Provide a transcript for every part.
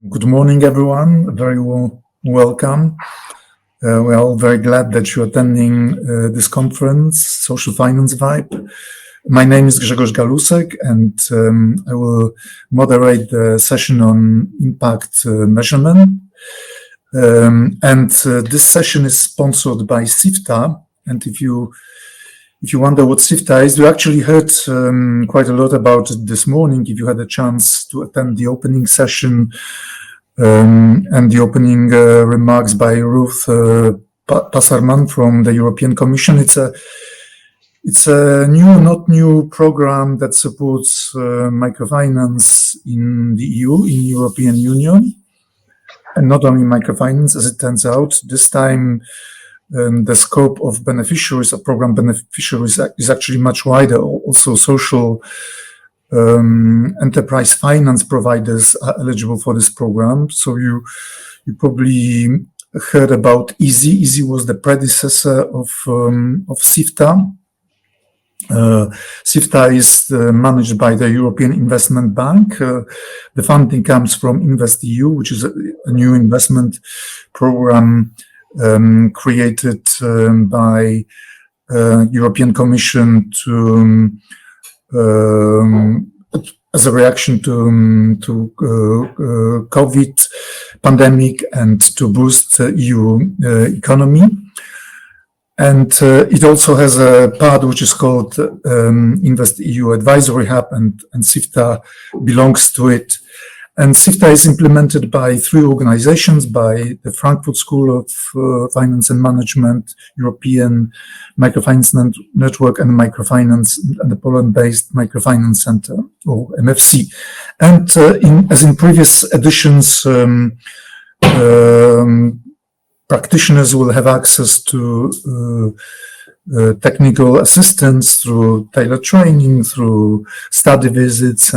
Good morning, everyone. Very welcome. We're all very glad that you're attending this conference, Social Finance Vibe. My name is Grzegorz Galusek, and I will moderate the session on impact measurement. This session is sponsored by SIFTA. And if you wonder what SIFTA is, you actually heard quite a lot about it this morning if you had a chance to attend the opening session and the opening remarks by Ruth Passerman from the European Commission. It's a not new program that supports microfinance in the EU, in European Union, and not only microfinance, as it turns out. This time, the scope of beneficiaries, of program beneficiaries, is actually much wider. Also, social enterprise finance providers are eligible for this program. So you probably heard about EASY. EASY was the predecessor of SIFTA. SIFTA is managed by the European Investment Bank. The funding comes from InvestEU, which is a new investment program created by European Commission as a reaction to COVID pandemic and to boost EU economy. And it also has a part which is called InvestEU Advisory Hub, and SIFTA belongs to it. And SIFTA is implemented by three organizations, by the Frankfurt School of Finance and Management, European Microfinance Network, and Microfinance, and the Poland-based Microfinance Centre, or MFC. And as in previous editions, practitioners will have access to technical assistance through tailored training, through study visits,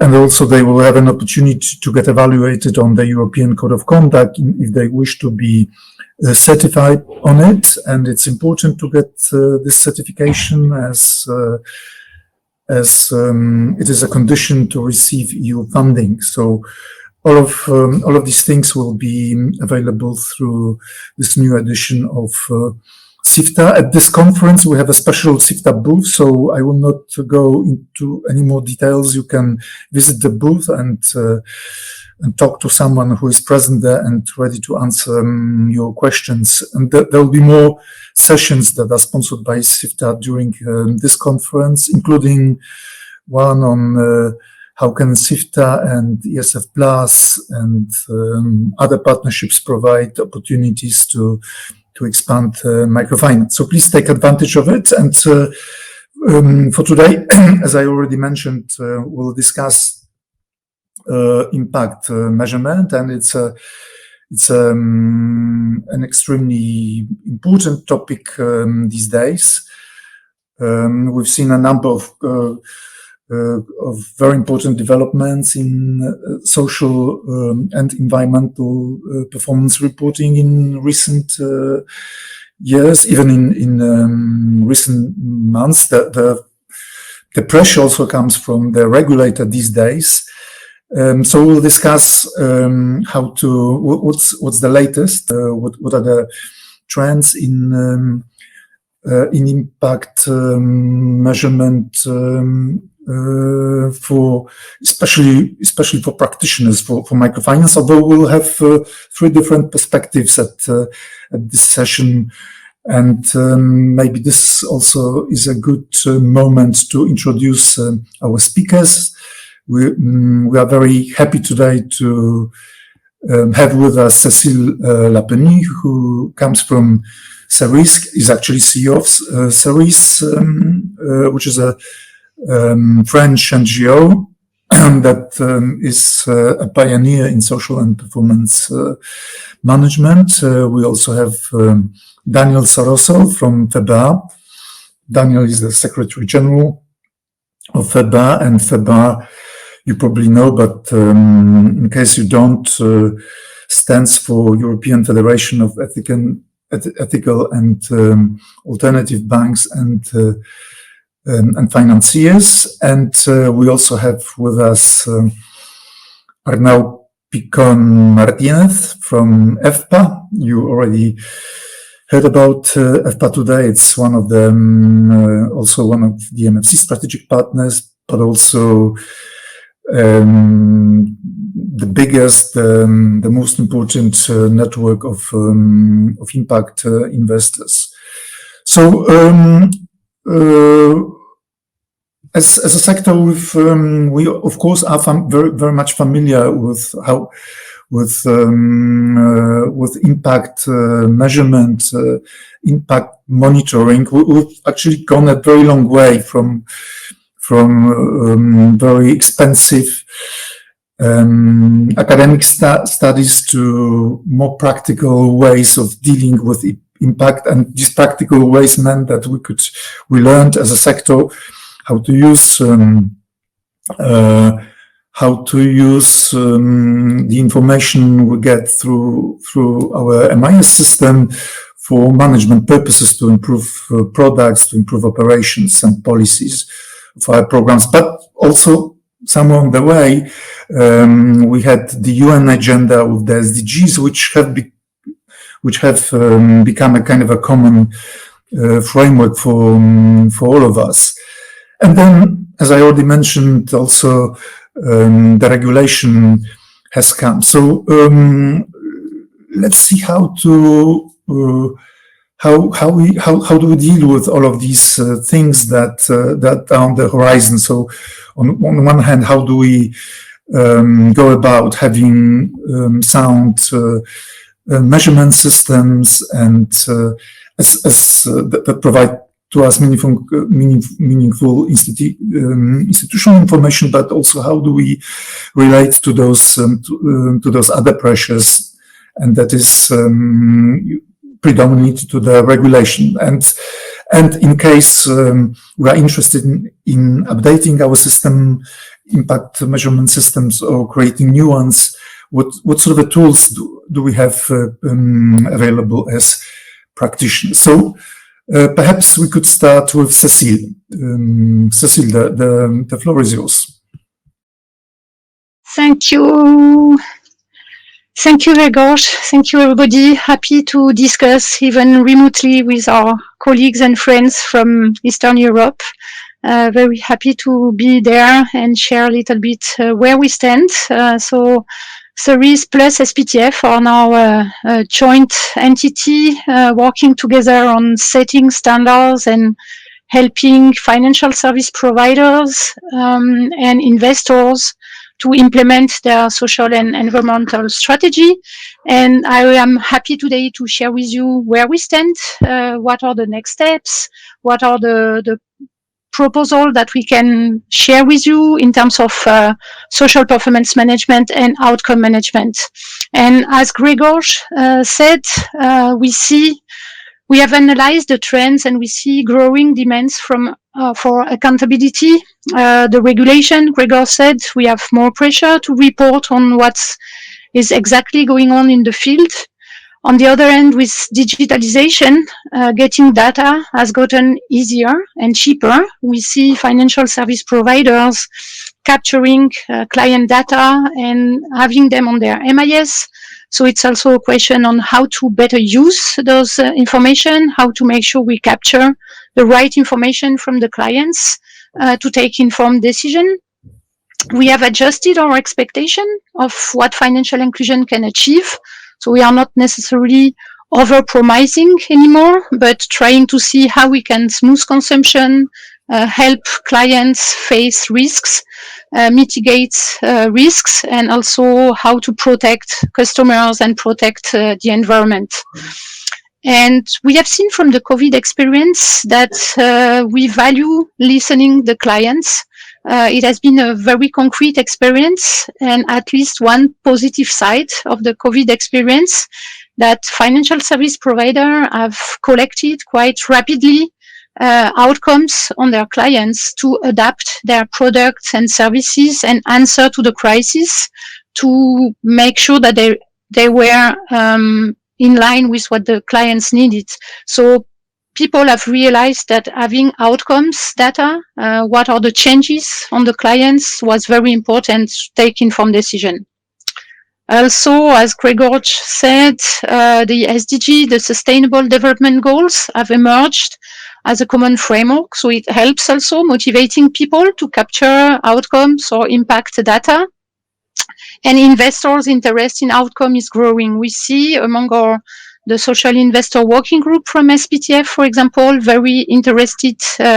and also they will have an opportunity to get evaluated on the European Code of Conduct if they wish to be certified on it. And it's important to get this certification as it is a condition to receive EU funding. So all of these things will be available through this new edition of SIFTA. At this conference, we have a special SIFTA booth, so I will not go into any more details. You can visit the booth and talk to someone who is present there and ready to answer your questions. And there will be more sessions that are sponsored by SIFTA during this conference, including one on how can SIFTA and ESF Plus and other partnerships provide opportunities to expand microfinance. So please take advantage of it. And for today, as I already mentioned, we'll discuss impact measurement, and it's an extremely important topic these days. We've seen a number of very important developments in social and environmental performance reporting in recent years, even in recent months. The pressure also comes from the regulator these days. So we'll discuss what's the latest, what are the trends in impact measurement for especially for practitioners for microfinance. Although we'll have three different perspectives at this session, and maybe this also is a good moment to introduce our speakers. We are very happy today to have with us Cécile Lapeny, who comes from Ceris, is actually CEO of Ceris, which is a French NGO that is a pioneer in social and performance management. We also have Daniel Saroso from FEBA. Daniel is the Secretary General of FEBA, and FEBA, you probably know, but in case you don't, stands for European Federation of Ethical and Alternative Banks and financiers. And we also have with us Arnau Picon Martinez from EFPA. You already heard about EFPA today. It's one of them, also one of the MFC strategic partners, but also the biggest, the most important network of impact investors. So as a sector, we of course are very much familiar with how with impact measurement, impact monitoring. We've actually gone a very long way from very expensive academic studies to more practical ways of dealing with impact, and these practical ways meant that we learned as a sector how to use the information we get through our MIS system for management purposes, to improve products, to improve operations and policies for our programs. But also somewhere on the way, we had the UN agenda with the SDGs, which have become a kind of a common framework for all of us. And then, as I already mentioned, also the regulation has come. So let's see how do we deal with all of these things that are on the horizon. So on one hand, how do we go about having sound measurement systems and that provide to us meaningful institutional information, but also how do we relate to those other pressures, and that is predominantly to the regulation. And in case we are interested in updating our system, impact measurement systems, or creating new ones, what sort of tools do we have available as practitioners? So perhaps we could start with Cécile. Cécile, the floor is yours. Thank you. Thank you, Gregor. Thank you, everybody. Happy to discuss even remotely with our colleagues and friends from Eastern Europe. Very happy to be there and share a little bit where we stand. So Ceres plus SPTF are now a joint entity working together on setting standards and helping financial service providers and investors to implement their social and environmental strategy. And I am happy today to share with you where we stand, what are the next steps, what are the proposal that we can share with you in terms of social performance management and outcome management. And as Gregor said, we have analyzed the trends and we see growing demands for accountability. The regulation, Gregor said, we have more pressure to report on what is exactly going on in the field. On the other end, with digitalization, getting data has gotten easier and cheaper. We see financial service providers capturing client data and having them on their MIS. So it's also a question on how to better use those information, how to make sure we capture the right information from the clients to take informed decision. We have adjusted our expectation of what financial inclusion can achieve. So we are not necessarily over-promising anymore, but trying to see how we can smooth consumption, help clients face risks, mitigate risks, and also how to protect customers and protect the environment. And we have seen from the COVID experience that we value listening the clients. It has been a very concrete experience, and at least one positive side of the COVID experience, that financial service providers have collected quite rapidly outcomes on their clients to adapt their products and services and answer to the crisis to make sure that they were in line with what the clients needed. So people have realized that having outcomes data, what are the changes on the clients, was very important to take informed decision. Also, as Gregor said, the SDG, the Sustainable Development Goals, have emerged as a common framework. So it helps also motivating people to capture outcomes or impact data. And investors' interest in outcome is growing. We see among the social investor working group from SPTF, for example, very interested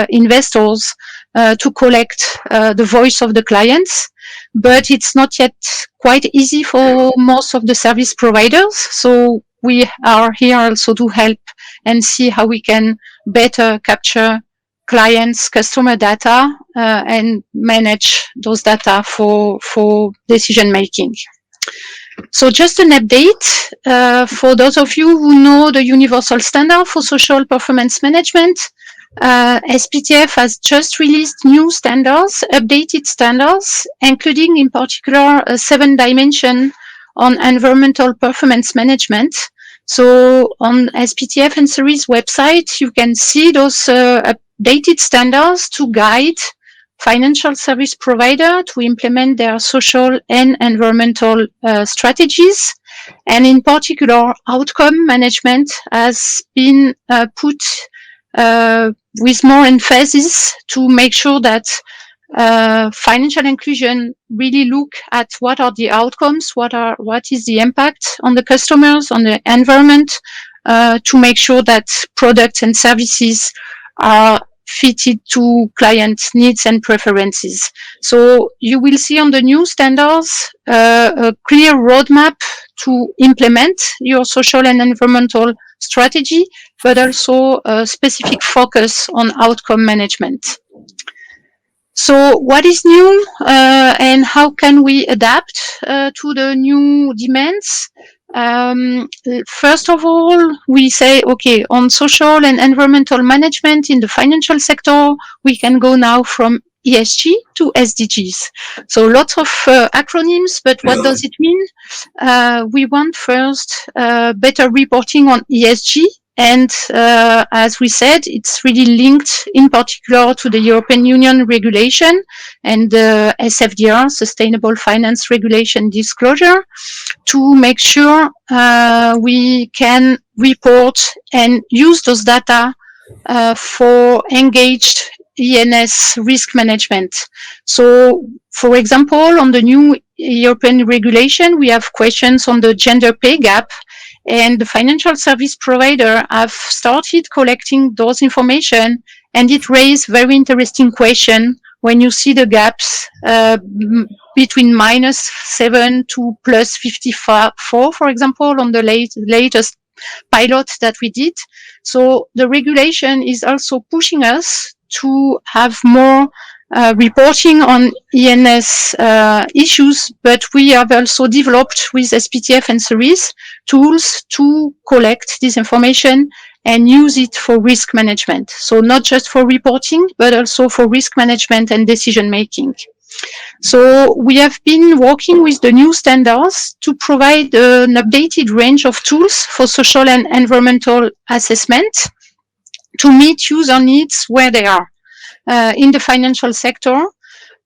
investors to collect the voice of the clients. But it's not yet quite easy for most of the service providers. So we are here also to help and see how we can better capture clients' customer data and manage those data for decision making. So just an update for those of you who know the Universal Standard for Social Performance Management. SPTF has just released new standards, updated standards, including in particular a 7-dimension on environmental performance management. So on SPTF and Ceres website, you can see those updated standards to guide financial service provider to implement their social and environmental strategies. And in particular, outcome management has been put with more emphasis to make sure that financial inclusion really look at what are the outcomes, what is the impact on the customers, on the environment, to make sure that products and services are fitted to client needs and preferences. So you will see on the new standards a clear roadmap to implement your social and environmental strategy, but also a specific focus on outcome management. So what is new and how can we adapt to the new demands? First of all, we say, okay, on social and environmental management in the financial sector, we can go now from ESG to SDGs. So lots of acronyms, but what does it mean? We want first better reporting on ESG. And as we said, it's really linked in particular to the European Union regulation and the SFDR, Sustainable Finance Regulation Disclosure, to make sure we can report and use those data for engaged ENS risk management. So, for example, on the new European regulation, we have questions on the gender pay gap, and the financial service provider have started collecting those information, and it raised very interesting question when you see the gaps between -7 to +54, for example, on the latest pilot that we did. So the regulation is also pushing us to have more reporting on ENS issues, but we have also developed with SPTF and Ceres tools to collect this information and use it for risk management. So not just for reporting, but also for risk management and decision making. So we have been working with the new standards to provide an updated range of tools for social and environmental assessment to meet user needs where they are. In the financial sector.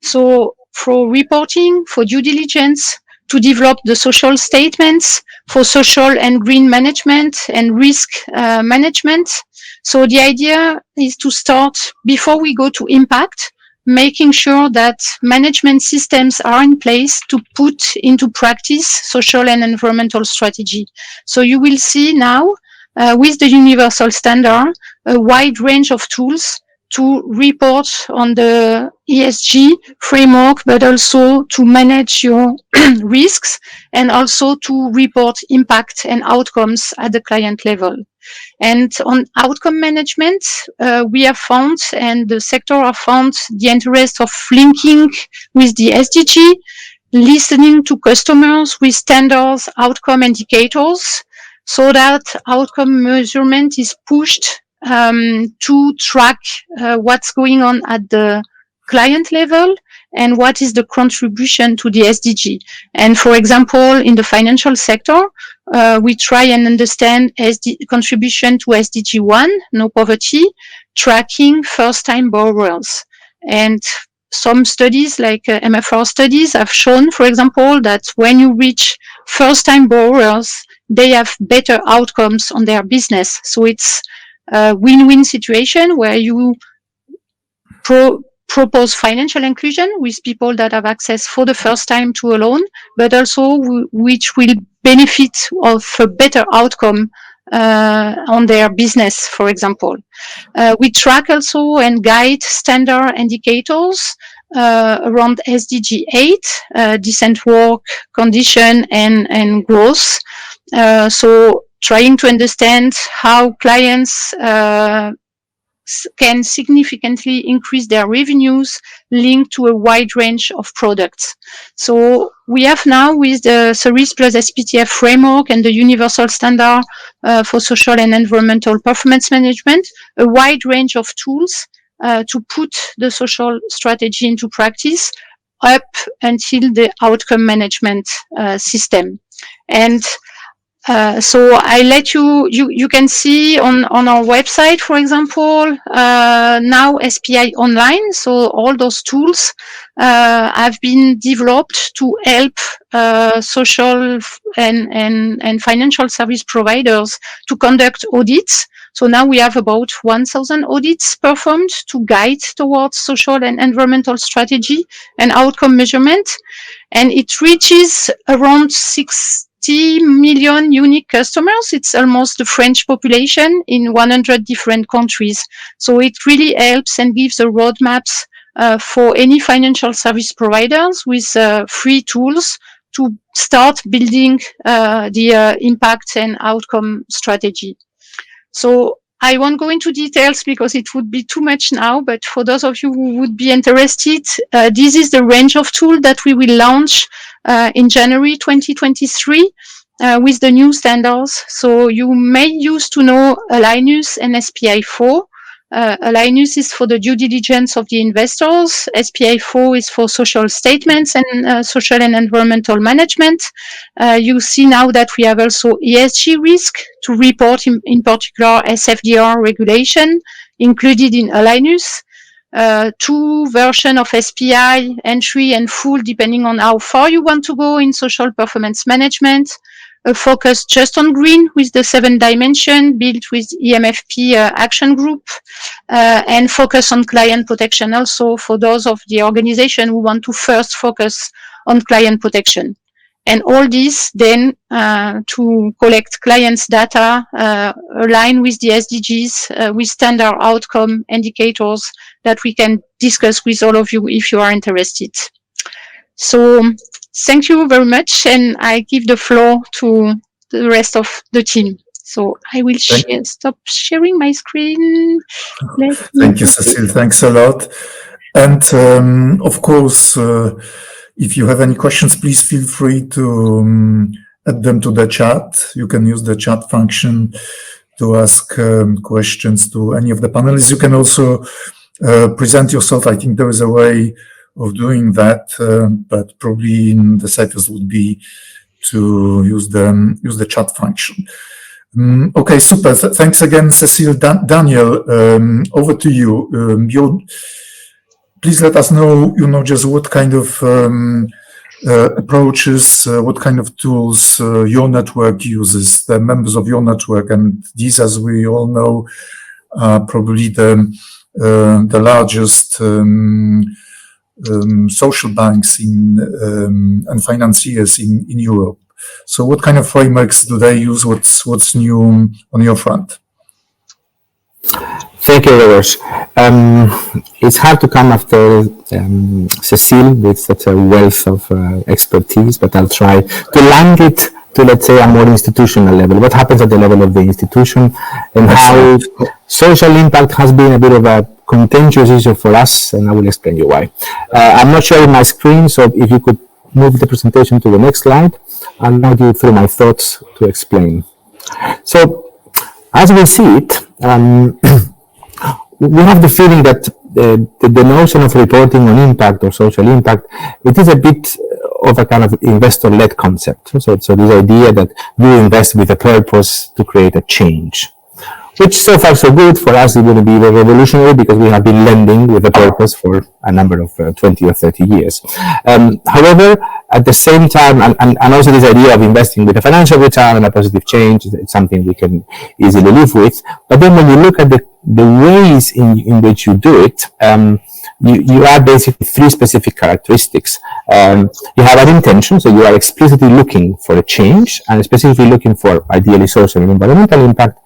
So for reporting, for due diligence, to develop the social statements, for social and green management and risk management. So the idea is to start before we go to impact, making sure that management systems are in place to put into practice social and environmental strategy. So you will see now with the Universal Standard, a wide range of tools to report on the ESG framework, but also to manage your risks and also to report impact and outcomes at the client level. And on outcome management, we have found, and the sector have found, the interest of linking with the SDG, listening to customers with standards, outcome indicators, so that outcome measurement is pushed to track what's going on at the client level and what is the contribution to the SDG. And for example, in the financial sector, we try and understand contribution to SDG 1, no poverty, tracking first-time borrowers. And some studies, like MFR studies, have shown, for example, that when you reach first-time borrowers, they have better outcomes on their business. So it's a win-win situation where you propose financial inclusion with people that have access for the first time to a loan, but also which will benefit of a better outcome on their business, for example. We track also and guide standard indicators around SDG 8, decent work condition and growth. So trying to understand how clients can significantly increase their revenues linked to a wide range of products. So we have now, with the CERIS plus SPTF framework and the universal standard for social and environmental performance management, a wide range of tools to put the social strategy into practice up until the outcome management system. And so I let you can see on our website, for example, now SPI Online. So all those tools have been developed to help social and financial service providers to conduct audits. So now we have about 1,000 audits performed to guide towards social and environmental strategy and outcome measurement. And it reaches around 60 million unique customers. It's almost the French population in 100 different countries. So it really helps and gives the roadmaps for any financial service providers with free tools to start building the impact and outcome strategy. So I won't go into details because it would be too much now, but for those of you who would be interested, this is the range of tools that we will launch in January 2023 with the new standards. So you may used to know Linus and SPI4. Linus is for the due diligence of the investors. SPI4 is for social statements and social and environmental management. You see now that we have also ESG risk to report, in particular SFDR regulation included in Linus. Two versions of SPI, entry and full, depending on how far you want to go in social performance management. A focus just on green with the 7 dimension built with EMFP action group, and focus on client protection also for those of the organization who want to first focus on client protection. And all this then to collect clients' data, align with the SDGs, with standard outcome indicators that we can discuss with all of you if you are interested. So thank you very much, and I give the floor to the rest of the team. So I will stop sharing my screen. Thank you, Cécile. Thanks a lot. And of course, if you have any questions, please feel free to add them to the chat. You can use the chat function to ask questions to any of the panelists. You can also present yourself. I think there is a way of doing that, but probably the safest would be to use the chat function. Okay, super. Thanks again, Cécile. Daniel, over to you. Please let us know, just what kind of approaches, what kind of tools your network uses, the members of your network, and these, as we all know, are probably the largest social banks and financiers in Europe. So what kind of frameworks do they use? What's new on your front? Thank you, Robert. It's hard to come after Cécile with such a wealth of expertise, but I'll try to land it to, let's say, a more institutional level. What happens at the level of the institution, and how social impact has been a bit of a contentious issue for us, and I will explain you why. I'm not sharing my screen, so if you could move the presentation to the next slide, I'll now go through my thoughts to explain. So, as we see it, we have the feeling that the notion of reporting on impact or social impact, it is a bit of a kind of investor-led concept. So this idea that you invest with a purpose to create a change, which so far so good. For us, it wouldn't be very revolutionary because we have been lending with a purpose for a number of 20 or 30 years. However, at the same time, and also this idea of investing with a financial return and a positive change, it's something we can easily live with. But then when you look at the ways in which you do it, you add basically 3 specific characteristics. You have an intention, so you are explicitly looking for a change and specifically looking for ideally social and environmental impact.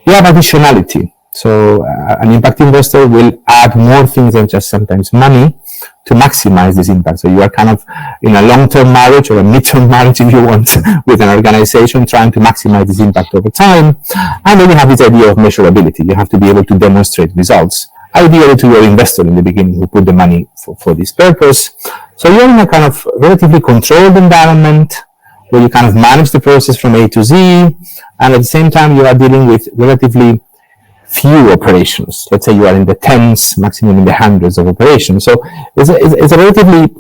You have additionality. So an impact investor will add more things than just sometimes money to maximize this impact. So you are kind of in a long-term marriage or a mid-term marriage, if you want, with an organization trying to maximize this impact over time. And then you have this idea of measurability. You have to be able to demonstrate results, ideally to your investor in the beginning who put the money for this purpose. So you're in a kind of relatively controlled environment where you kind of manage the process from A to Z, and at the same time you are dealing with relatively few operations. Let's say you are in the tens, maximum in the hundreds of operations. So it's a relatively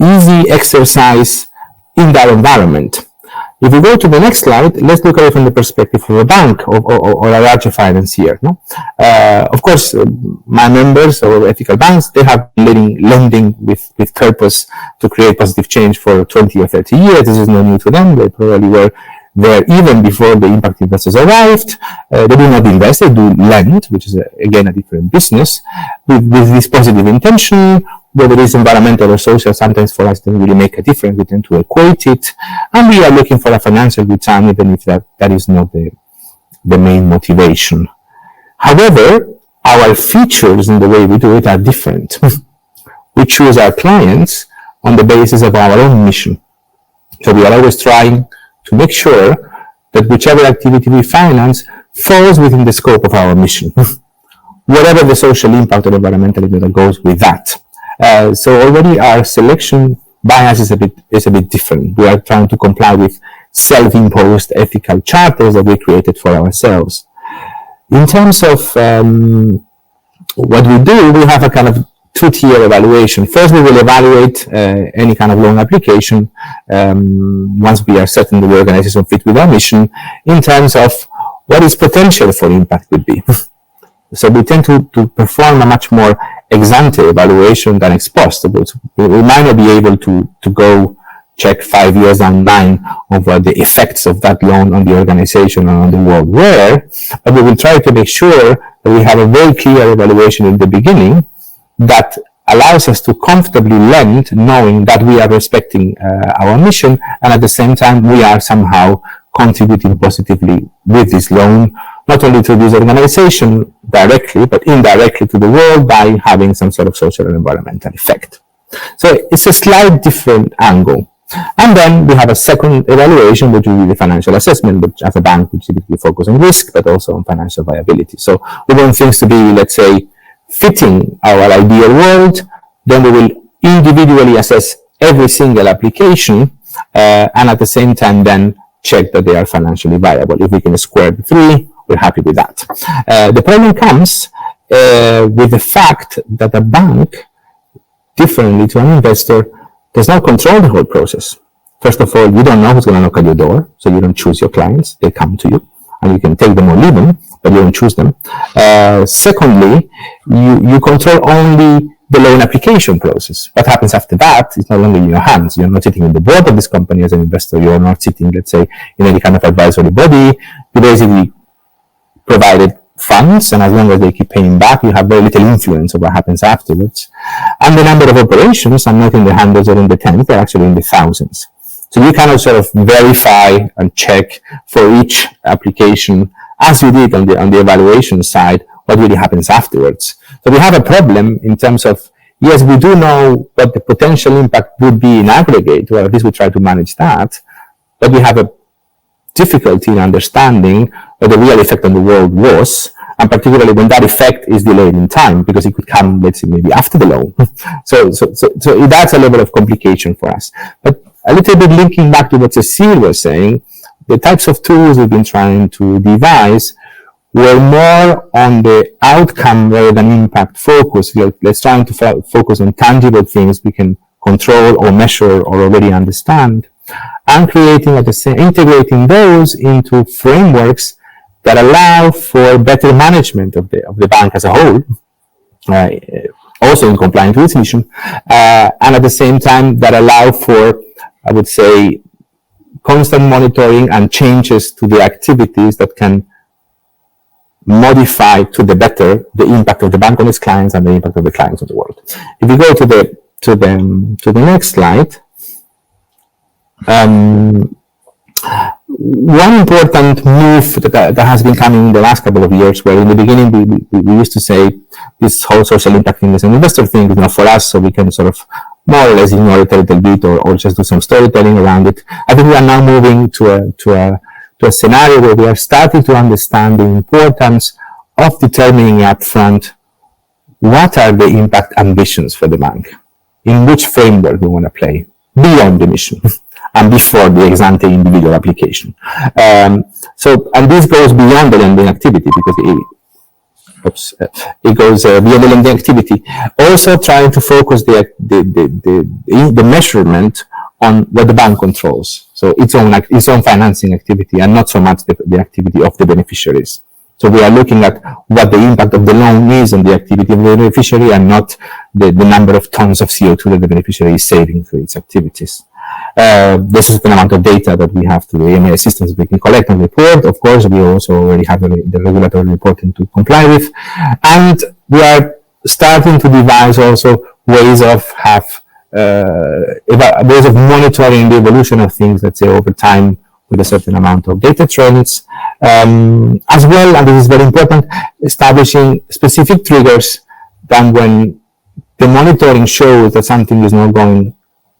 easy exercise in that environment. If we go to the next slide, let's look at it from the perspective of a bank or a larger financier. No? Of course, my members or ethical banks, they have been lending with purpose to create positive change for 20 or 30 years. This is no new to them. They probably were there even before the impact investors arrived. They do not invest, they do lend, which is again a different business, with this positive intention. Whether it's environmental or social, sometimes for us doesn't really make a difference. We tend to equate it, and we are looking for a financial return, even if that is not the main motivation. However, our features in the way we do it are different. We choose our clients on the basis of our own mission. So we are always trying to make sure that whichever activity we finance falls within the scope of our mission, whatever the social impact or environmental impact that goes with that. So already our selection bias is a bit different. We are trying to comply with self-imposed ethical charters that we created for ourselves. In terms of what we do, we have a kind of 2-tier evaluation. First, we will evaluate any kind of loan application once we are certain that the organization fit with our mission in terms of what its potential for impact would be. So we tend to perform a much more ex-ante evaluation than ex post. We might not be able to go check 5 years down the line of what the effects of that loan on the organization and on the world were, but we will try to make sure that we have a very clear evaluation in the beginning that allows us to comfortably lend, knowing that we are respecting our mission, and at the same time we are somehow contributing positively with this loan, not only to this organization directly, but indirectly to the world by having some sort of social and environmental effect. So it's a slight different angle. And then we have a second evaluation, which will be the financial assessment, which as a bank, we typically focus on risk, but also on financial viability. So we want things to be, let's say, fitting our ideal world. Then we will individually assess every single application, and at the same time then check that they are financially viable. If we can square the 3, we're happy with that. The problem comes with the fact that a bank, differently to an investor, does not control the whole process. First of all, you don't know who's going to knock at your door, so you don't choose your clients. They come to you, and you can take them or leave them, but you don't choose them. Secondly, you control only the loan application process. What happens after that is no longer in your hands. You're not sitting in the board of this company as an investor. You're not sitting, let's say, in any kind of advisory body. You basically provided funds, and as long as they keep paying back, you have very little influence over what happens afterwards. And the number of operations are not in the hundreds or in the tens, they're actually in the thousands. So you cannot sort of verify and check for each application, as you did on the evaluation side, what really happens afterwards. So we have a problem in terms of, yes, we do know what the potential impact would be in aggregate, or at least we try to manage that, but we have a difficulty in understanding what the real effect on the world was, and particularly when that effect is delayed in time, because it could come, let's say, maybe after the loan. So that's a level of complication for us. But a little bit linking back to what Cecile was saying, the types of tools we've been trying to devise were more on the outcome rather than impact focus. Let's try to focus on tangible things we can control or measure or already understand, and creating at the same, integrating those into frameworks that allow for better management of the bank as a whole, also in compliance with its mission, and at the same time that allow for, I would say, constant monitoring and changes to the activities that can modify to the better the impact of the bank on its clients and the impact of the clients of the world. If you go to the next slide, one important move that has been coming in the last couple of years, where in the beginning we used to say this whole social impact thing is an investor thing, is not for us, so we can sort of more or less ignore it a little bit or just do some storytelling around it. I think we are now moving to a scenario where we are starting to understand the importance of determining upfront what are the impact ambitions for the bank, in which framework we want to play beyond the mission and before the ex-ante individual application. And this goes beyond the lending activity, because it goes beyond the lending activity. Also trying to focus the measurement on what the bank controls, so its own financing activity, and not so much the activity of the beneficiaries. So we are looking at what the impact of the loan is on the activity of the beneficiary, and not the number of tons of CO2 that the beneficiary is saving through its activities. This is the amount of data that we have to the AMA systems we can collect and report. Of course, we also already have the regulatory reporting to comply with, and we are starting to devise also ways of monitoring the evolution of things, let's say over time, with a certain amount of data trends, as well, and this is very important, establishing specific triggers that when the monitoring shows that something is not going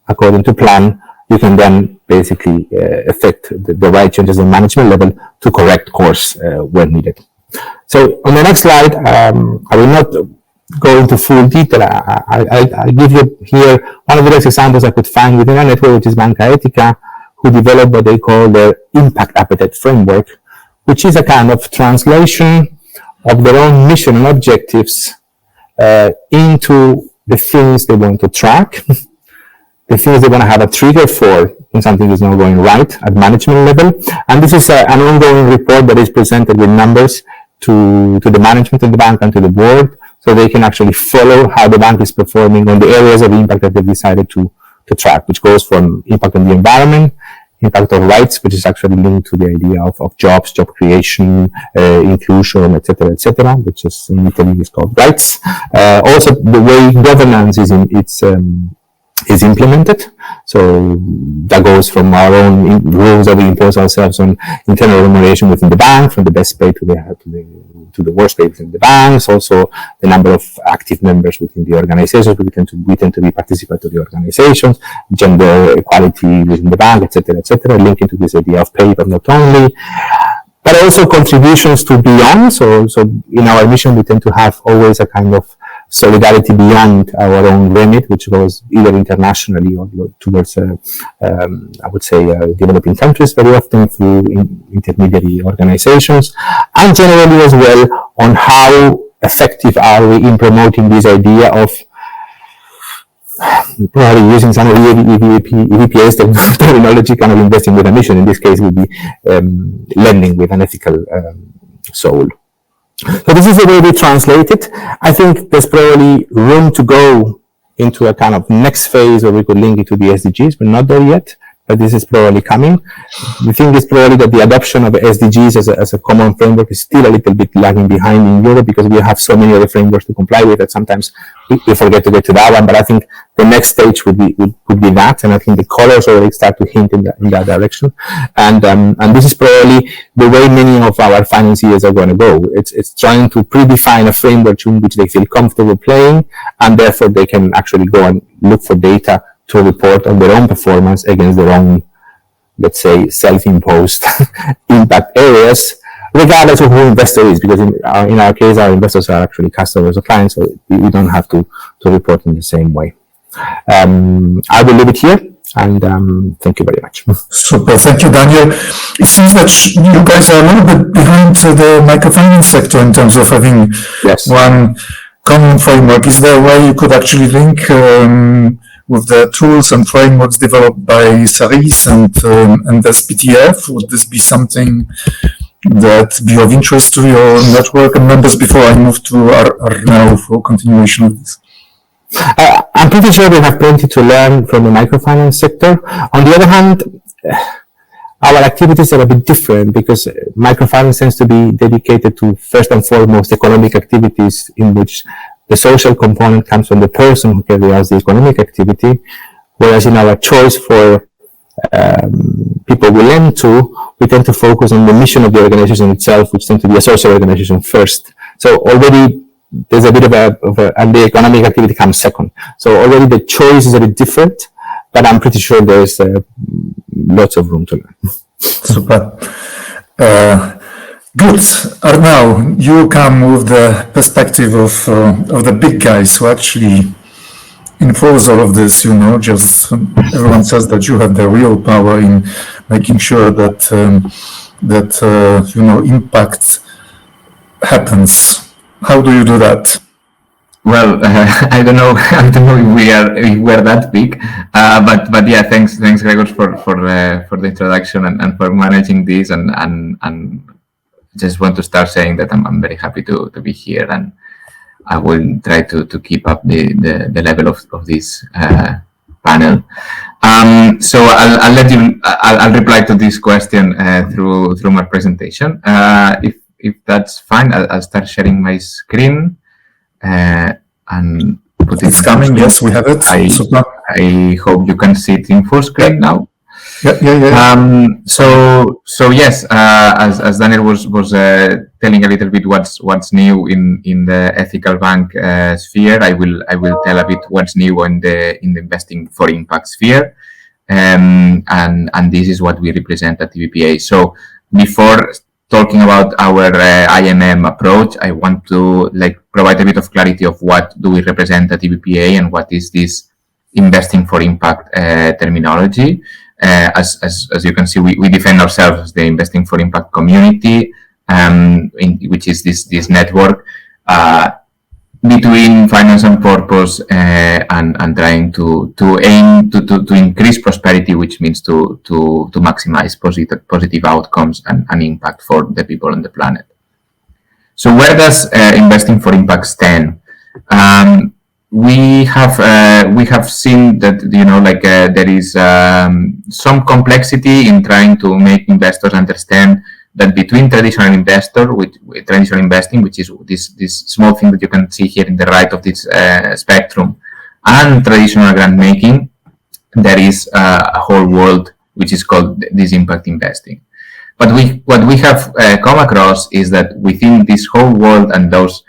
according to plan, you can then basically effect the right changes on management level to correct course when needed. So on the next slide, I will not go into full detail. I give you here one of the best examples I could find within our network, which is Banca Etica, who developed what they call their impact appetite framework, which is a kind of translation of their own mission and objectives into the things they want to track, the things they want to have a trigger for when something is not going right at management level. And this is an ongoing report that is presented with numbers to the management of the bank and to the board, so they can actually follow how the bank is performing on the areas of impact that they've decided to track, which goes from impact on the environment, impact on rights, which is actually linked to the idea of jobs, job creation, inclusion, etc., which is in Italy is called rights. Also, the way governance is implemented. So that goes from our own rules that we impose ourselves on internal remuneration within the bank, from the best pay to the worst pay within the banks. Also, the number of active members within the organizations. We tend to be participatory organizations, gender equality within the bank, etc., linking to this idea of pay, but not only. But also contributions to beyond. So in our mission, we tend to have always a kind of solidarity beyond our own remit, which goes either internationally or towards, I would say, developing countries, very often through intermediary organizations, and generally as well on how effective are we in promoting this idea of probably using some of the EVPS terminology, kind of investing with a mission. In this case, would be lending with an ethical soul. So this is the way we translate it. I think there's probably room to go into a kind of next phase where we could link it to the SDGs. We're not there yet, but this is probably coming. We think it's probably that the adoption of SDGs as a common framework is still a little bit lagging behind in Europe, because we have so many other frameworks to comply with that sometimes we forget to get to that one. But I think the next stage would be that, and I think the colors already start to hint in that direction. And this is probably the way many of our financiers are going to go. It's trying to predefine a framework in which they feel comfortable playing, and therefore they can actually go and look for data to report on their own performance against their own, let's say, self-imposed impact areas, regardless of who investor is, because in our case, our investors are actually customers or clients, so we don't have to report in the same way. I will leave it here, and thank you very much. Super, thank you, Daniel. It seems that you guys are a little bit behind the microfinance sector in terms of having one common framework. Is there a way you could actually link with the tools and frameworks developed by Saris and SPTF? Would this be something that be of interest to your network and members before I move to Arnaud for continuation of this? I'm pretty sure we have plenty to learn from the microfinance sector. On the other hand, our activities are a bit different because microfinance tends to be dedicated to first and foremost economic activities in which the social component comes from the person who carries out the economic activity, whereas in our choice for people we lend to, we tend to focus on the mission of the organization itself, which tends to be a social organization first. So already there's a bit and the economic activity comes second. So already the choice is a bit different, but I'm pretty sure there's lots of room to learn. Super. Good. Arnau, you come with the perspective of the big guys who actually enforce all of this, just everyone says that you have the real power in making sure that impact happens. How do you do that? Well, I don't know if we are that big, but yeah, thanks Gregor for the introduction and for managing this, and just want to start saying that I'm very happy to be here, and I will try to keep up the level of this panel. So I'll reply to this question through my presentation. If that's fine, I'll start sharing my screen. And put it. It's coming. Yes, we have it. I hope you can see it in full screen now. Yeah. So yes, as Daniel was telling a little bit what's new in the ethical bank sphere, I will tell a bit what's new in the investing for impact sphere, and this is what we represent at TBPA. So before talking about our IMM approach, I want to provide a bit of clarity of what do we represent at TBPA and what is this investing for impact terminology. As you can see, we define ourselves as the investing for impact community, which is this network between finance and purpose, and trying to aim to increase prosperity, which means to maximize positive outcomes and impact for the people on the planet. So where does investing for impact stand? We have seen that there is some complexity in trying to make investors understand that between traditional investing, which is this small thing that you can see here in the right of this spectrum, and traditional grant making, there is a whole world which is called this impact investing. But what we have come across is that within this whole world, and those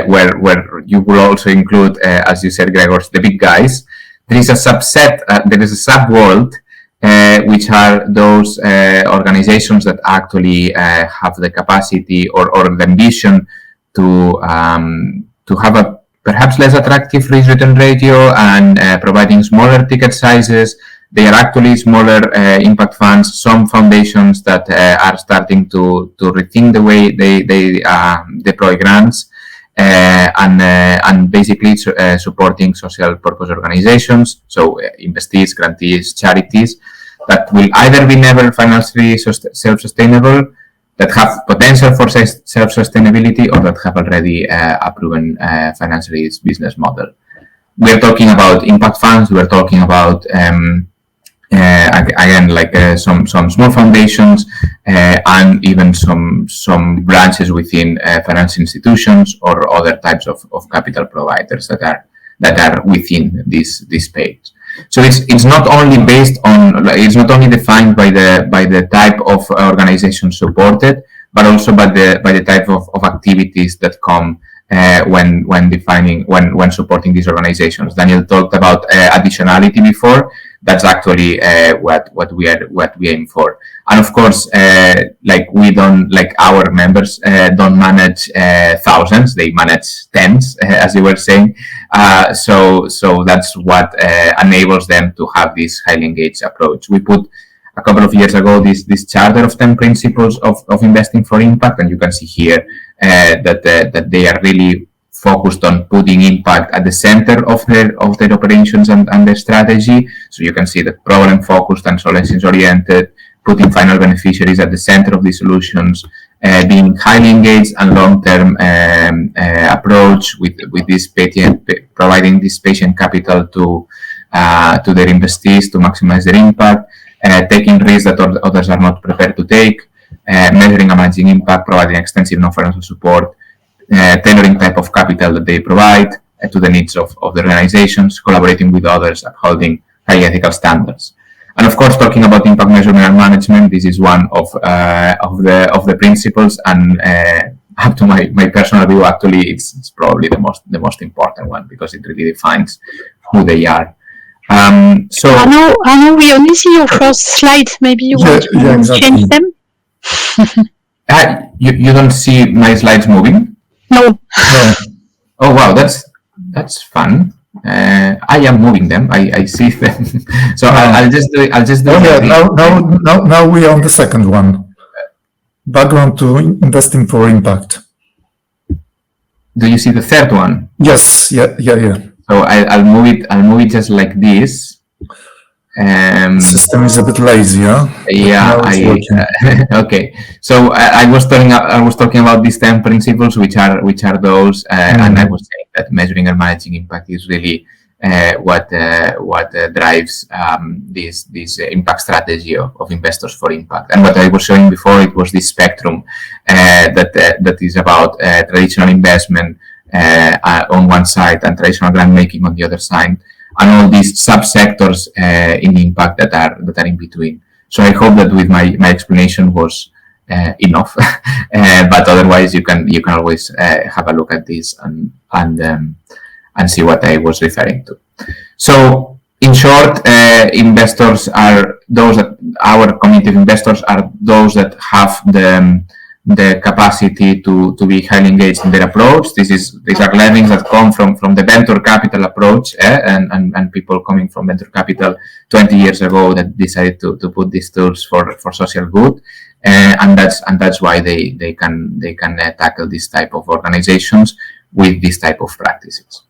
where you will also include, as you said, Gregor, the big guys, there is a subset, there is a sub-world, which are those organizations that actually have the capacity or the ambition to have a perhaps less attractive risk-return ratio and providing smaller ticket sizes. They are actually smaller impact funds, some foundations that are starting to rethink the way they deploy grants, and basically supporting social purpose organizations, so investees, grantees, charities, that will either be never financially self-sustainable, that have potential for self-sustainability, or that have already a proven financially business model. We're talking about impact funds, we're talking about again, some small foundations, and even some branches within financial institutions or other types of capital providers that are within this space. So it's not only based on, it's not only defined by the type of organization supported, but also by the type of activities that come when supporting these organizations. Daniel talked about additionality before. That's actually what we aim for. And of course, we don't, our members don't manage thousands; they manage tens, as you were saying. So that's what enables them to have this highly engaged approach. We put a couple of years ago this charter of 10 principles of investing for impact, and you can see here that they are really focused on putting impact at the center of their operations and their strategy. So you can see that problem focused and solutions oriented, putting final beneficiaries at the center of the solutions, being highly engaged and long-term approach with this providing this patient capital to their investees to maximize their impact, taking risks that others are not prepared to take, measuring and managing impact, providing extensive non-financial support, tailoring type of capital that they provide to the needs of the organizations, collaborating with others, upholding high ethical standards. And of course, talking about impact measurement and management, this is one of the principles, and up to my personal view, actually, it's probably the most important one, because it really defines who they are. So I know we only see your first slide. Maybe you want to exactly. change them. You don't see my slides moving? No. Oh wow, that's fun. I am moving them. I see them. So I'll just do it. Now we are on the second one. Background to investing for impact. Do you see the third one? Yes. Yeah. So I'll move it just like this. The system is a bit lazy, huh? Yeah. Okay. So I was talking about these 10 principles, which are those, and I was saying that measuring and managing impact is really what drives this impact strategy of investors for impact. And what I was showing before, it was this spectrum that is about traditional investment on one side and traditional grant making on the other side, and all these subsectors in impact that are in between. So I hope that with my explanation was enough, but otherwise you can always have a look at this and see what I was referring to. So in short, investors are those that our community of investors are those that have the capacity to be highly engaged in their approach. These are learnings that come from the venture capital approach, and people coming from venture capital 20 years ago that decided to put these tools for social good, and that's why they can tackle this type of organizations with this type of practices.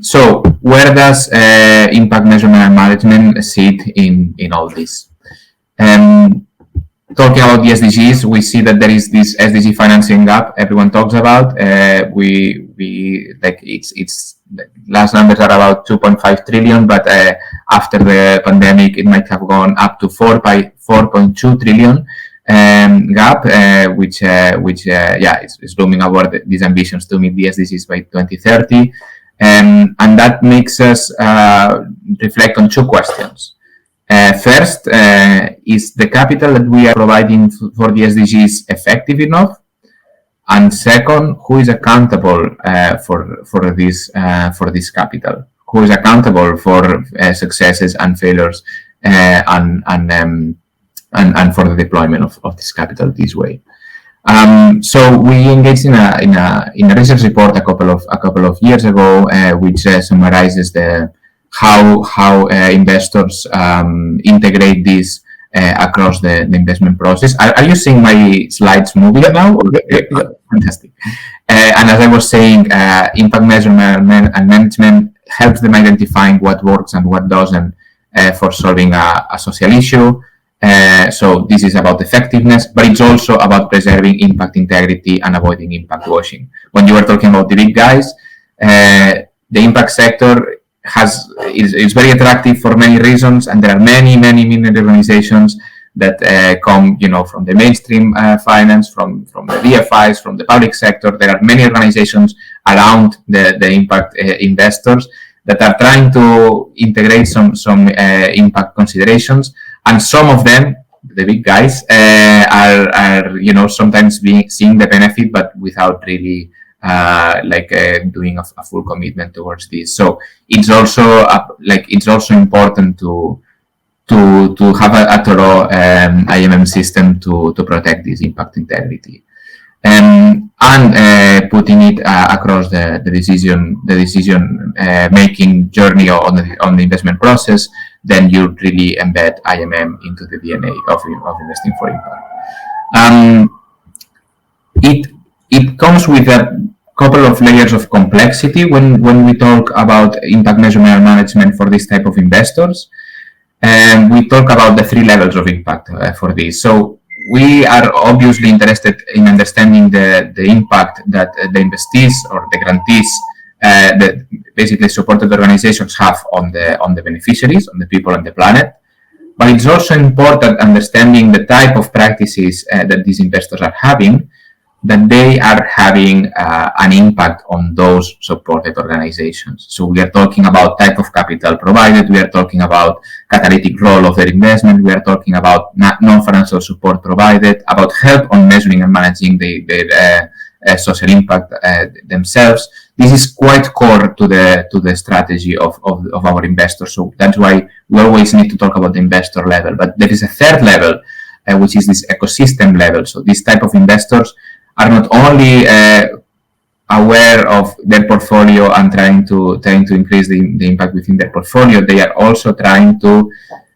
So where does impact measurement and management sit in all this? Talking about the SDGs, we see that there is this SDG financing gap everyone talks about. We like its last numbers are about 2.5 trillion, but after the pandemic, it might have gone up to 4.2 trillion gap, which is looming over these ambitions to meet the SDGs by 2030, and that makes us reflect on two questions. First, is the capital that we are providing for the SDGs effective enough? And second, who is accountable for this capital? Who is accountable for successes and failures and for the deployment of this capital this way? So we engaged in a research report a couple of years ago, which summarizes how investors integrate this across the investment process. Are you seeing my slides moving now? Yeah. Fantastic. And as I was saying, impact measurement and management helps them identifying what works and what doesn't for solving a social issue. So this is about effectiveness, but it's also about preserving impact integrity and avoiding impact washing. When you were talking about the big guys, the impact sector is very attractive for many reasons, and there are many organizations that come, from the mainstream finance, from the DFIs, from the public sector. There are many organizations around the impact investors that are trying to integrate some impact considerations, and some of them, the big guys, are sometimes seeing the benefit, but without really doing a full commitment towards this. So it's also important to have a thorough IMM system to protect this impact integrity, and putting it across the decision making journey on the investment process. Then you really embed IMM into the DNA of investing for impact. It comes with a couple of layers of complexity when we talk about impact measurement and management for this type of investors. And we talk about the three levels of impact for this. So we are obviously interested in understanding the impact that the investees or the grantees that basically supported organizations have on the beneficiaries, on the people on the planet. But it's also important understanding the type of practices that these investors are having, that they are having an impact on those supported organizations. So we are talking about type of capital provided, we are talking about catalytic role of their investment, we are talking about non-financial support provided, about help on measuring and managing their social impact themselves. This is quite core to the strategy of our investors. So that's why we always need to talk about the investor level. But there is a third level, which is this ecosystem level. So this type of investors are not only aware of their portfolio and trying to increase the impact within their portfolio, they are also trying to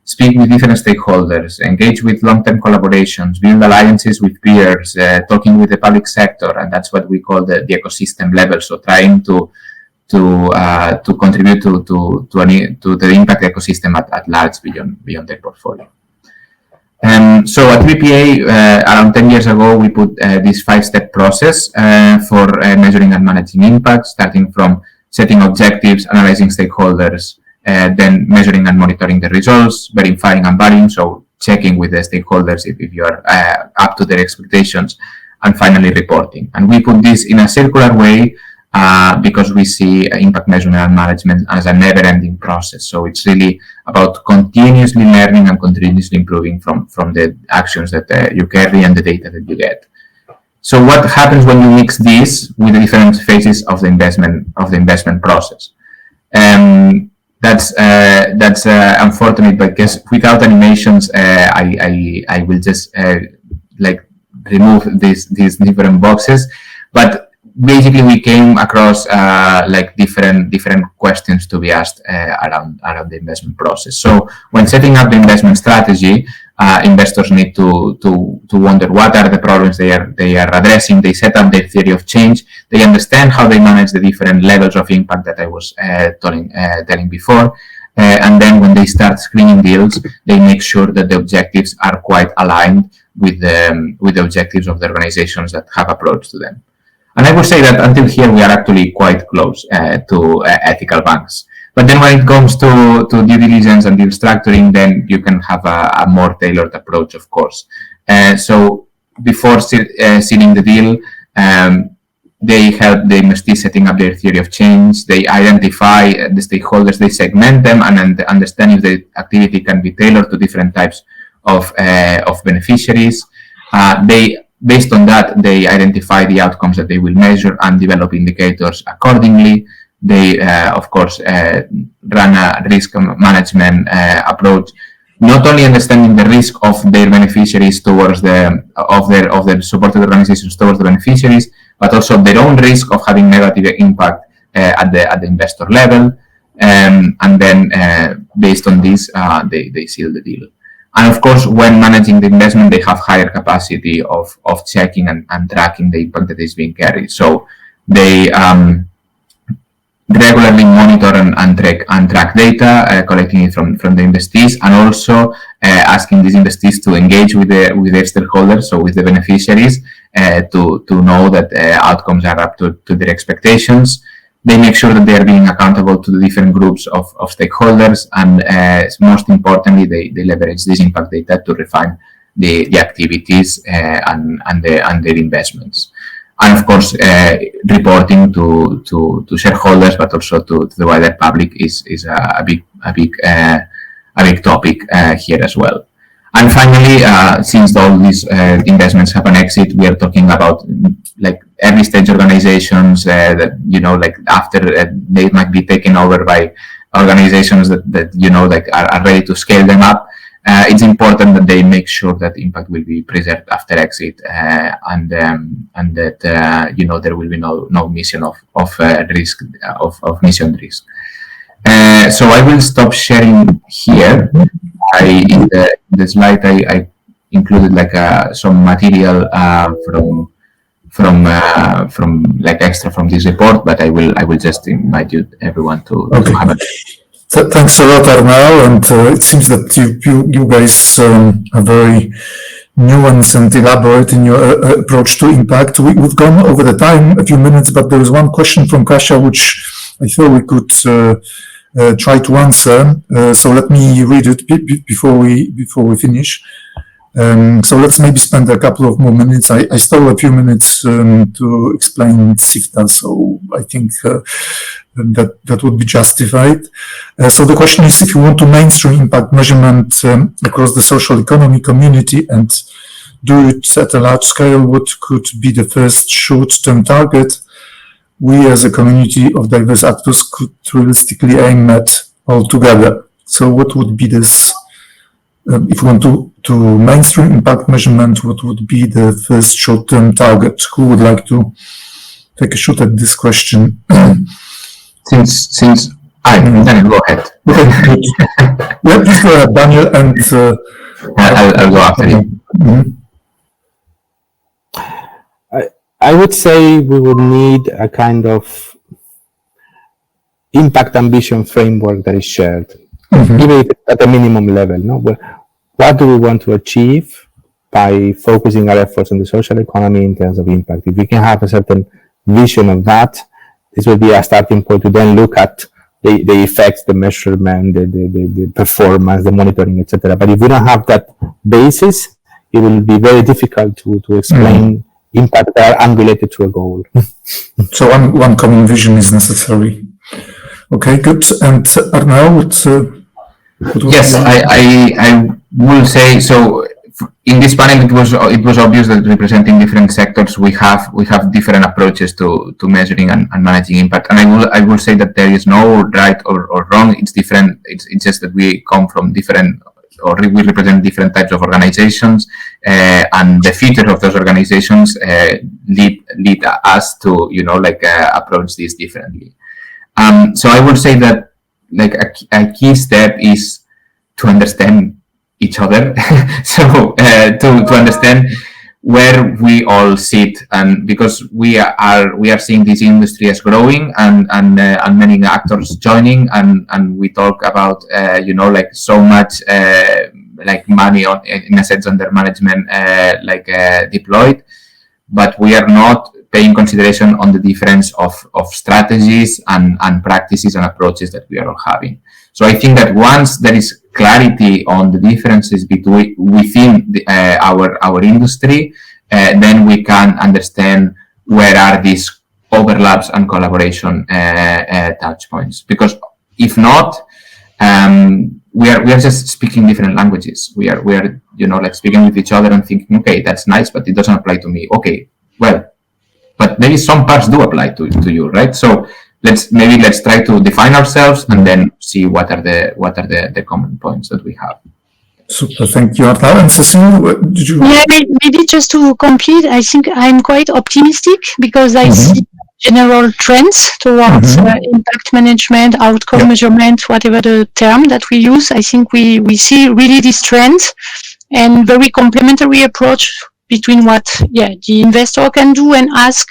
speak with different stakeholders, engage with long-term collaborations, build alliances with peers, talking with the public sector, and that's what we call the ecosystem level. So trying to contribute to the impact ecosystem at large beyond their portfolio. So at 3PA, around 10 years ago, we put this 5-step process for measuring and managing impact, starting from setting objectives, analyzing stakeholders, then measuring and monitoring the results, verifying and varying, so checking with the stakeholders if you are up to their expectations, and finally reporting. And we put this in a circular way because we see impact measurement and management as a never-ending process. So it's really about continuously learning and continuously improving from the actions that you carry and the data that you get. So what happens when you mix this with the different phases of the investment process? That's unfortunate, because without animations, I will just like remove these different boxes. But basically, we came across like different questions to be asked around the investment process. So when setting up the investment strategy, investors need to wonder what are the problems they are addressing. They set up their theory of change. They understand how they manage the different levels of impact that I was telling before. And then when they start screening deals, they make sure that the objectives are quite aligned with the objectives of the organizations that have approached to them. And I would say that until here, we are actually quite close to ethical banks. But then when it comes to due diligence and deal structuring, then you can have a more tailored approach, of course. So before sealing the deal, they help the investee setting up their theory of change. They identify the stakeholders, they segment them, and understand if the activity can be tailored to different types of beneficiaries. Based on that, they identify the outcomes that they will measure and develop indicators accordingly. They, of course, run a risk management approach, not only understanding the risk of their beneficiaries towards their supported organizations towards the beneficiaries, but also their own risk of having negative impact at the investor level. And then, based on this, they seal the deal. And of course, when managing the investment, they have higher capacity of checking and tracking the impact that is being carried. So they regularly monitor and track data, collecting it from the investees, and also asking these investees to engage with their stakeholders, so with the beneficiaries, to know that outcomes are up to their expectations. They make sure that they are being accountable to the different groups of stakeholders, and most importantly, they leverage this impact data to refine the activities and their investments. And of course, reporting to shareholders, but also to the wider public is a big topic here as well. And finally, since all these investments have an exit, we are talking about like early stage organizations that, you know, like after they might be taken over by organizations that you know, like are ready to scale them up. It's important that they make sure that impact will be preserved after exit, and that you know, there will be no mission of risk of mission risk. So I will stop sharing here. In the slide I included like some material from like extra from this report, but I will just invite everyone to have a. Thanks a lot, Arnau, and it seems that you guys are very nuance and elaborate in your approach to impact. We've gone over the time a few minutes, but there is one question from Kasia which I thought we could try to answer. So let me read it before we finish. So let's maybe spend a couple of more minutes. I stole a few minutes to explain SIFTA, so I think that would be justified. So the question is, if you want to mainstream impact measurement across the social economy community and do it at a large scale, what could be the first short-term target we as a community of diverse actors could realistically aim at altogether? So what would be this, if you want to mainstream impact measurement, what would be the first short-term target? Who would like to take a shot at this question? Since Daniel, go ahead. Yeah, please go ahead, Daniel, and I'll go after you. Mm-hmm. I would say we would need a kind of impact ambition framework that is shared, even at a minimum level. No, what do we want to achieve by focusing our efforts on the social economy in terms of impact? If we can have a certain vision of that, this will be a starting point to then look at the effects, the measurement, the performance, the monitoring, etc. But if we don't have that basis, it will be very difficult to explain impact that are unrelated to a goal. So one common vision is necessary. Okay, good. And Arnaud, what yes, I will say so. In this panel, it was obvious that representing different sectors, we have different approaches to measuring and managing impact. And I will say that there is no right or wrong. It's different. It's just that we come from different, or we represent different types of organizations, and the features of those organizations lead us to approach this differently. So I would say that a key step is to understand each other. So to understand where we all sit, and because we are seeing this industry as growing and many actors joining, and we talk about so much money in assets under management deployed, but we are not paying consideration on the difference of strategies and practices and approaches that we are all having. So I think that once there is clarity on the differences within our industry, then we can understand where are these overlaps and collaboration touch points. Because if not, we are just speaking different languages. We are speaking with each other and thinking, okay, that's nice, but it doesn't apply to me. Okay, well, but maybe some parts do apply to you, right? So let's try to define ourselves and then see what are the common points that we have. Super, thank you, Arnaud. And Cecile, did you? Yeah, maybe just to complete, I think I'm quite optimistic because I see general trends towards impact management, outcome measurement, whatever the term that we use. I think we see really these trends and very complementary approach between what the investor can do and ask,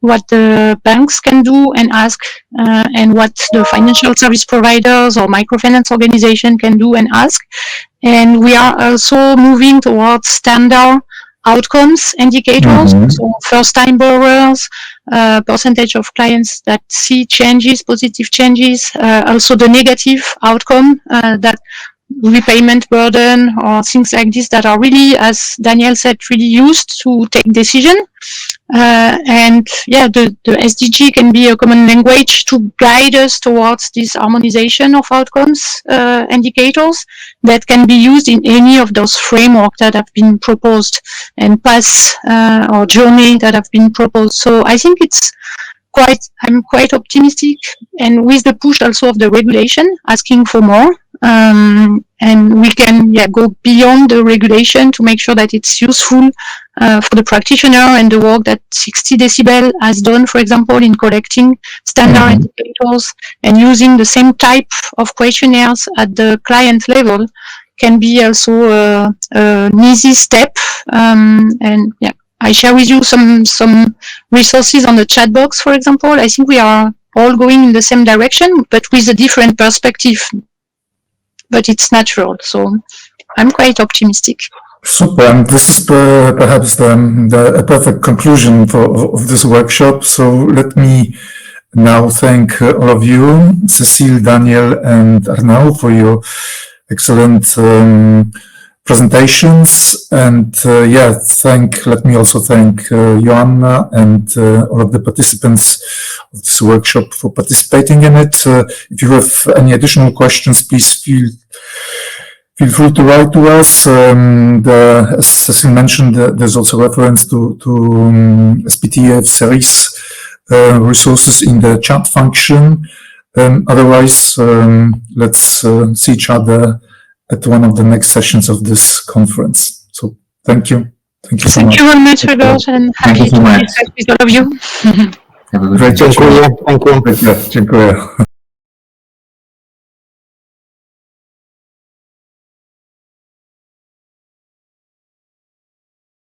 what the banks can do and ask, and what the financial service providers or microfinance organization can do and ask. And we are also moving towards standard outcomes indicators, so first-time borrowers, percentage of clients that see changes, positive changes, also the negative outcome, that repayment burden or things like this that are really, as Daniel said, really used to take decision. And the SDG can be a common language to guide us towards this harmonization of outcomes indicators that can be used in any of those frameworks that have been proposed and paths or journey that have been proposed. So I think I'm quite optimistic, and with the push also of the regulation asking for more, and we can go beyond the regulation to make sure that it's useful for the practitioner, and the work that 60 Decibel has done, for example, in collecting standard indicators and using the same type of questionnaires at the client level can be also an easy step. I share with you some resources on the chat box, for example. I think we are all going in the same direction, but with a different perspective. But it's natural, so I'm quite optimistic. Super, and this is perhaps a perfect conclusion of this workshop. So let me now thank all of you, Cecile, Daniel, and Arnaud, for your excellent presentations. And let me also thank Joanna and all of the participants of this workshop for participating in it. If you have any additional questions, please feel free to write to us. As Cecile mentioned, there's also reference to SPTF series resources in the chat function. Otherwise, let's see each other at one of the next sessions of this conference. So thank you. Thank you so much. Thank you very much, Gregor, and happy to be back with all of you. Have a good Great. day. Thank you. Dziękuję.